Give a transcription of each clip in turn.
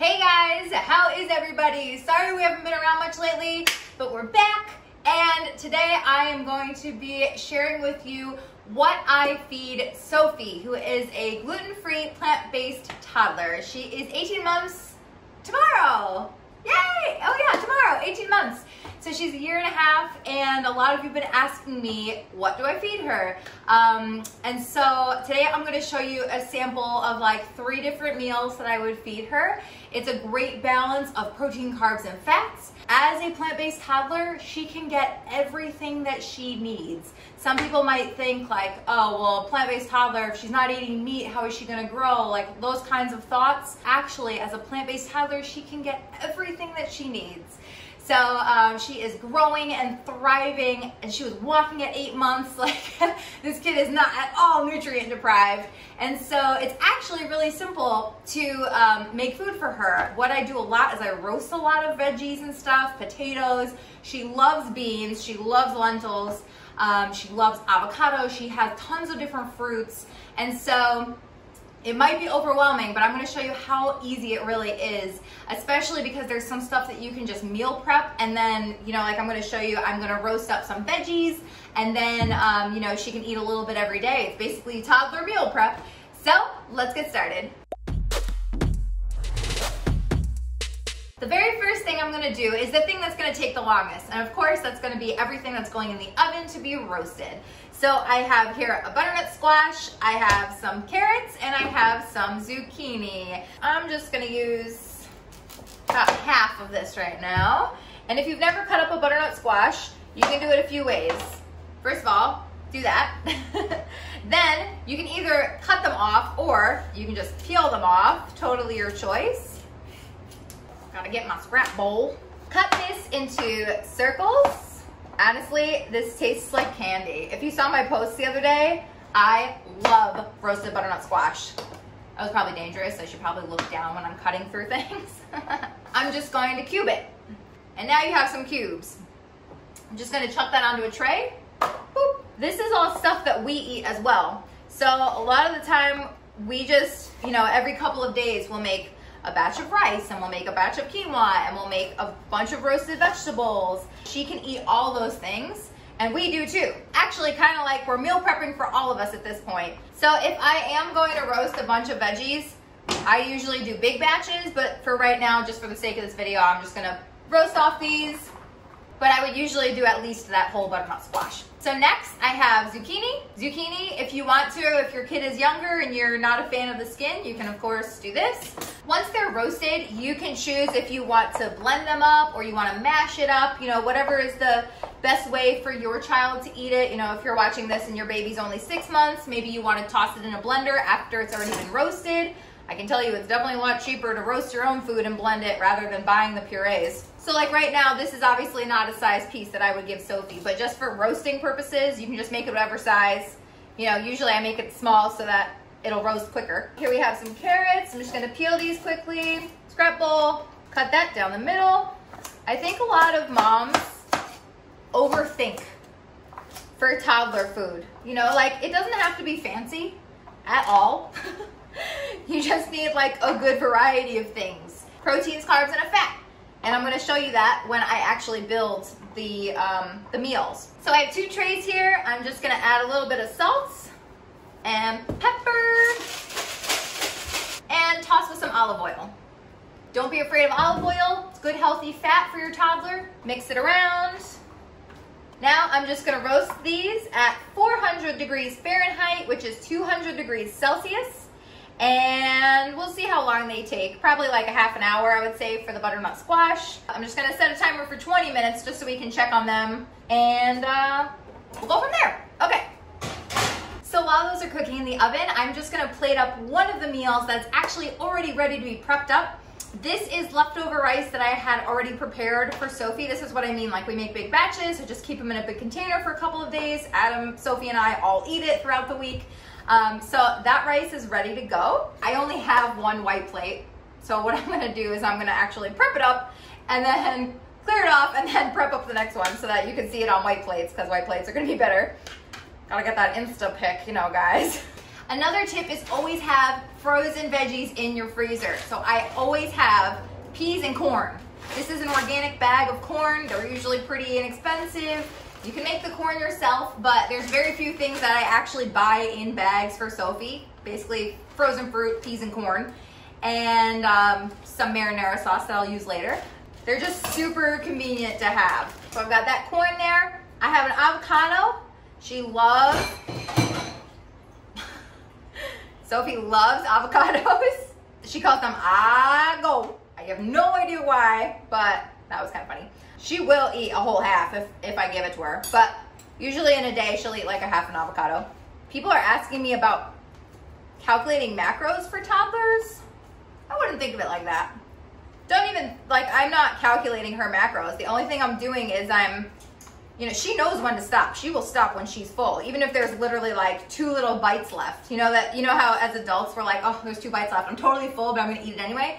Hey guys, how is everybody? Sorry we haven't been around much lately, but we're back, and today I am going to be sharing with you what I feed Sophie, who is a gluten-free, plant-based toddler. She is 18 months tomorrow. Yay! Oh yeah, tomorrow, 18 months. So she's a year and a half, and a lot of you have been asking me, what do I feed her? And so today I'm gonna show you a sample of like 3 different meals that I would feed her. It's a great balance of protein, carbs, and fats. As a plant-based toddler, she can get everything that she needs. Some people might think like, oh, well, a plant-based toddler, if she's not eating meat, how is she gonna grow? Like those kinds of thoughts. Actually, as a plant-based toddler, she can get everything that she needs. So she is growing and thriving, and she was walking at 8 months. Like this kid is not at all nutrient deprived. And so it's actually really simple to make food for her. What I do a lot is I roast a lot of veggies and stuff, potatoes. She loves beans, she loves lentils, she loves avocado, she has tons of different fruits. And so it might be overwhelming, but I'm gonna show you how easy it really is, especially because there's some stuff that you can just meal prep, and then, you know, like I'm gonna show you, I'm gonna roast up some veggies, and then, you know, she can eat a little bit every day. It's basically toddler meal prep. So let's get started. The very first thing I'm gonna do is the thing that's gonna take the longest, and of course that's gonna be everything that's going in the oven to be roasted. So I have here a butternut squash, I have some carrots, and I have some zucchini. I'm just gonna use about half of this right now. And if you've never cut up a butternut squash, you can do it a few ways. First of all, do that. Then you can either cut them off or you can just peel them off, totally your choice. Gotta get my scrap bowl. Cut this into circles. Honestly, this tastes like candy. If you saw my post the other day, I love roasted butternut squash. That was probably dangerous. I should probably look down when I'm cutting through things. I'm just going to cube it. And now you have some cubes. I'm just gonna chuck that onto a tray. Boop. This is all stuff that we eat as well. So a lot of the time, we just, you know, every couple of days we'll make a batch of rice, and we'll make a batch of quinoa, and we'll make a bunch of roasted vegetables. She can eat all those things, and we do too. Actually, kind of like we're meal prepping for all of us at this point. So if I am going to roast a bunch of veggies, I usually do big batches, but for right now, just for the sake of this video, I'm just gonna roast off these. But I would usually do at least that whole butternut squash. So next I have zucchini. Zucchini, if you want to, if your kid is younger and you're not a fan of the skin, you can of course do this. Once they're roasted, you can choose if you want to blend them up or you want to mash it up, you know, whatever is the best way for your child to eat it. You know, if you're watching this and your baby's only 6 months, maybe you want to toss it in a blender after it's already been roasted. I can tell you it's definitely a lot cheaper to roast your own food and blend it rather than buying the purees. So like right now, this is obviously not a size piece that I would give Sophie, but just for roasting purposes, you can just make it whatever size. You know, usually I make it small so that it'll roast quicker. Here we have some carrots. I'm just gonna peel these quickly. Scrap bowl, cut that down the middle. I think a lot of moms overthink for toddler food. You know, like it doesn't have to be fancy at all. You just need like a good variety of things. Proteins, carbs, and a fat. And I'm gonna show you that when I actually build the meals. So I have 2 trays here. I'm just gonna add a little bit of salt and pepper and toss with some olive oil. Don't be afraid of olive oil. It's good healthy fat for your toddler. Mix it around. Now I'm just gonna roast these at 400 degrees Fahrenheit, which is 200 degrees Celsius. And we'll see how long they take. Probably like a half an hour, I would say, for the butternut squash. I'm just gonna set a timer for 20 minutes just so we can check on them. And we'll go from there. Okay. So while those are cooking in the oven, I'm just gonna plate up one of the meals that's actually already ready to be prepped up. This is leftover rice that I had already prepared for Sophie. This is what I mean, like we make big batches, so just keep them in a big container for a couple of days. Adam, Sophie, and I all eat it throughout the week. So that rice is ready to go. I only have 1 white plate. So what I'm gonna do is I'm gonna actually prep it up and then clear it off and then prep up the next one so that you can see it on white plates, because white plates are gonna be better. Gotta get that Insta pic, you know, guys. Another tip is always have frozen veggies in your freezer. So I always have peas and corn. This is an organic bag of corn. They're usually pretty inexpensive. You can make the corn yourself, but there's very few things that I actually buy in bags for Sophie. Basically frozen fruit, peas and corn, and some marinara sauce that I'll use later. They're just super convenient to have. So I've got that corn there. I have an avocado. Sophie loves avocados. She calls them ago. I have no idea why, but that was kind of funny. She will eat a whole half if I give it to her, but usually in a day she'll eat like a half an avocado. People are asking me about calculating macros for toddlers. I wouldn't think of it like that. I'm not calculating her macros. The only thing I'm doing is she knows when to stop. She will stop when she's full, even if there's literally like 2 little bites left. You know how as adults we're like, oh, there's 2 bites left. I'm totally full, but I'm gonna eat it anyway.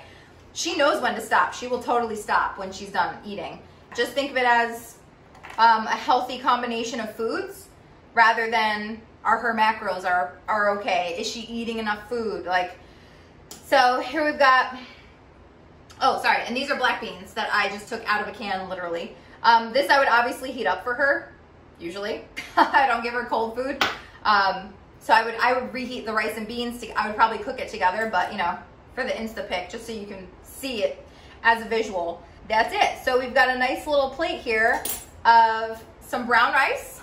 She knows when to stop. She will totally stop when she's done eating. Just think of it as a healthy combination of foods rather than are her macros are okay? Is she eating enough food? So here we've got, oh, sorry, and these are black beans that I just took out of a can, literally. This I would obviously heat up for her, usually. I don't give her cold food. So I would reheat the rice and beans. I would probably cook it together, but for the Instapic, just so you can see it as a visual. That's it. So we've got a nice little plate here of some brown rice,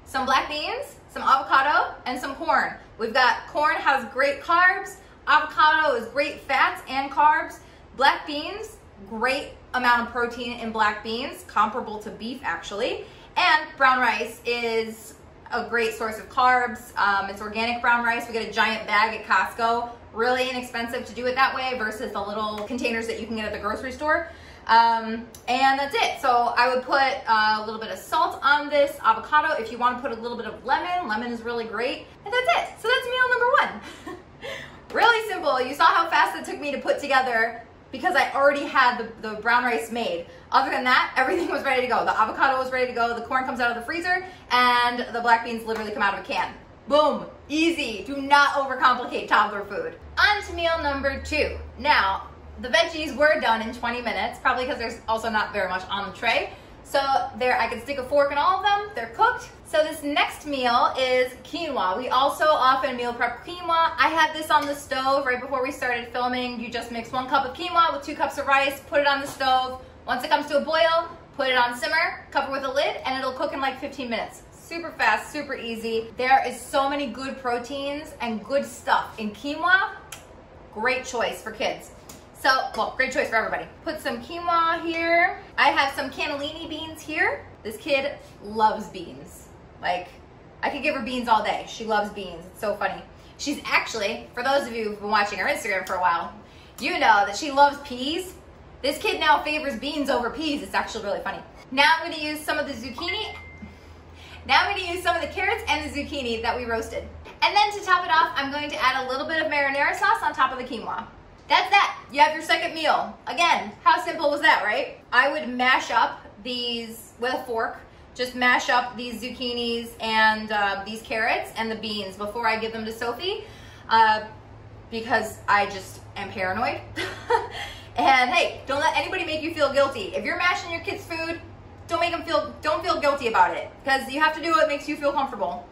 some black beans, some avocado, and some corn. We've got corn has great carbs, avocado is great fats and carbs, black beans, great amount of protein in black beans, comparable to beef actually, and brown rice is a great source of carbs. It's organic brown rice. We get a giant bag at Costco. Really inexpensive to do it that way versus the little containers that you can get at the grocery store. And that's it. So I would put a little bit of salt on this avocado. If you want to put a little bit of lemon is really great. And that's it. So that's meal number 1. Really simple. You saw how fast it took me to put together because I already had the brown rice made. Other than that, everything was ready to go. The avocado was ready to go. The corn comes out of the freezer and the black beans literally come out of a can. Boom, easy. Do not overcomplicate toddler food. On to meal number 2. Now, the veggies were done in 20 minutes, probably because there's also not very much on the tray. So there, I can stick a fork in all of them. They're cooked. So this next meal is quinoa. We also often meal prep quinoa. I had this on the stove right before we started filming. You just mix 1 cup of quinoa with 2 cups of rice, put it on the stove. Once it comes to a boil, put it on simmer, cover with a lid, and it'll cook in like 15 minutes. Super fast, super easy. There is so many good proteins and good stuff in quinoa. Great choice for kids. So, well, great choice for everybody. Put some quinoa here. I have some cannellini beans here. This kid loves beans. Like, I could give her beans all day. She loves beans. It's so funny. She's actually, for those of you who've been watching her Instagram for a while, you know that she loves peas. This kid now favors beans over peas. It's actually really funny. Now I'm gonna use some of the zucchini. Now I'm gonna use some of the carrots and the zucchini that we roasted. And then to top it off, I'm going to add a little bit of marinara sauce on top of the quinoa. That's that. You have your second meal. Again, how simple was that, right? I would mash up these with a fork. Just mash up these zucchinis and these carrots and the beans before I give them to Sophie because I just am paranoid. And hey, don't let anybody make you feel guilty. If you're mashing your kids' food, don't feel guilty about it because you have to do what makes you feel comfortable.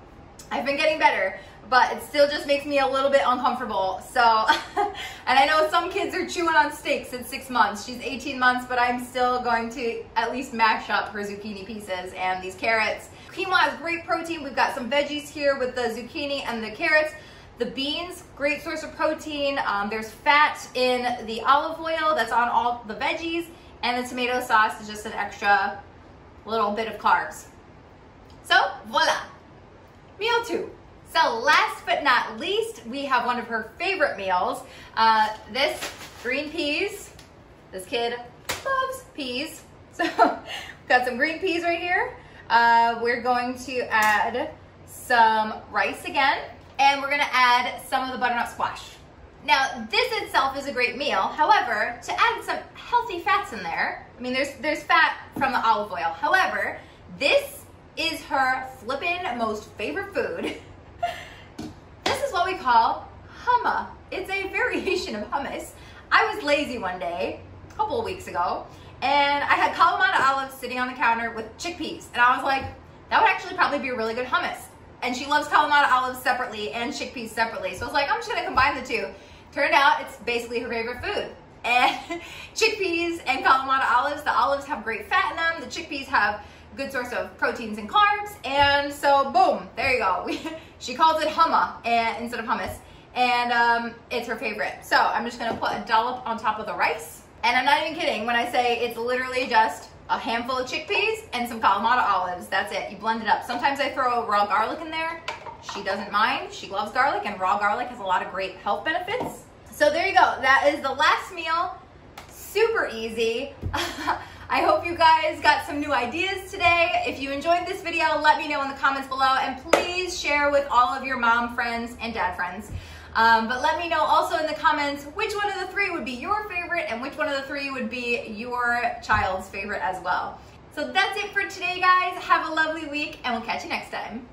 I've been getting better, but it still just makes me a little bit uncomfortable. So, and I know some kids are chewing on steaks at 6 months. She's 18 months, but I'm still going to at least mash up her zucchini pieces and these carrots. Quinoa has great protein. We've got some veggies here with the zucchini and the carrots. The beans, great source of protein. There's fat in the olive oil that's on all the veggies, and the tomato sauce is just an extra little bit of carbs. So, voila, meal 2. So last but not least, we have one of her favorite meals. This green peas. This kid loves peas. So we've got some green peas right here. We're going to add some rice again, and we're gonna add some of the butternut squash. Now, this itself is a great meal. However, to add some healthy fats in there, I mean, there's fat from the olive oil. However, this is her flippin' most favorite food. This is what we we call hummus. It's a variation of hummus. I was lazy one day, a couple of weeks ago, and I had kalamata olives sitting on the counter with chickpeas. And I was like, that would actually probably be a really good hummus. And she loves kalamata olives separately and chickpeas separately. So I was like, I'm just gonna combine the two. Turned out it's basically her favorite food. And chickpeas and kalamata olives, the olives have great fat in them. The chickpeas have a good source of proteins and carbs. And so boom, there you go. She calls it hummus instead of hummus. And it's her favorite. So I'm just gonna put a dollop on top of the rice. And I'm not even kidding when I say it's literally just a handful of chickpeas and some kalamata olives. That's it. You blend it up. Sometimes I throw raw garlic in there. She doesn't mind. She loves garlic, and raw garlic has a lot of great health benefits. So there you go. That is the last meal. Super easy. I hope you guys got some new ideas today. If you enjoyed this video, let me know in the comments below, and please share with all of your mom friends and dad friends. But let me know also in the comments which one of the three would be your favorite and which one of the three would be your child's favorite as well. So that's it for today, guys. Have a lovely week, and we'll catch you next time.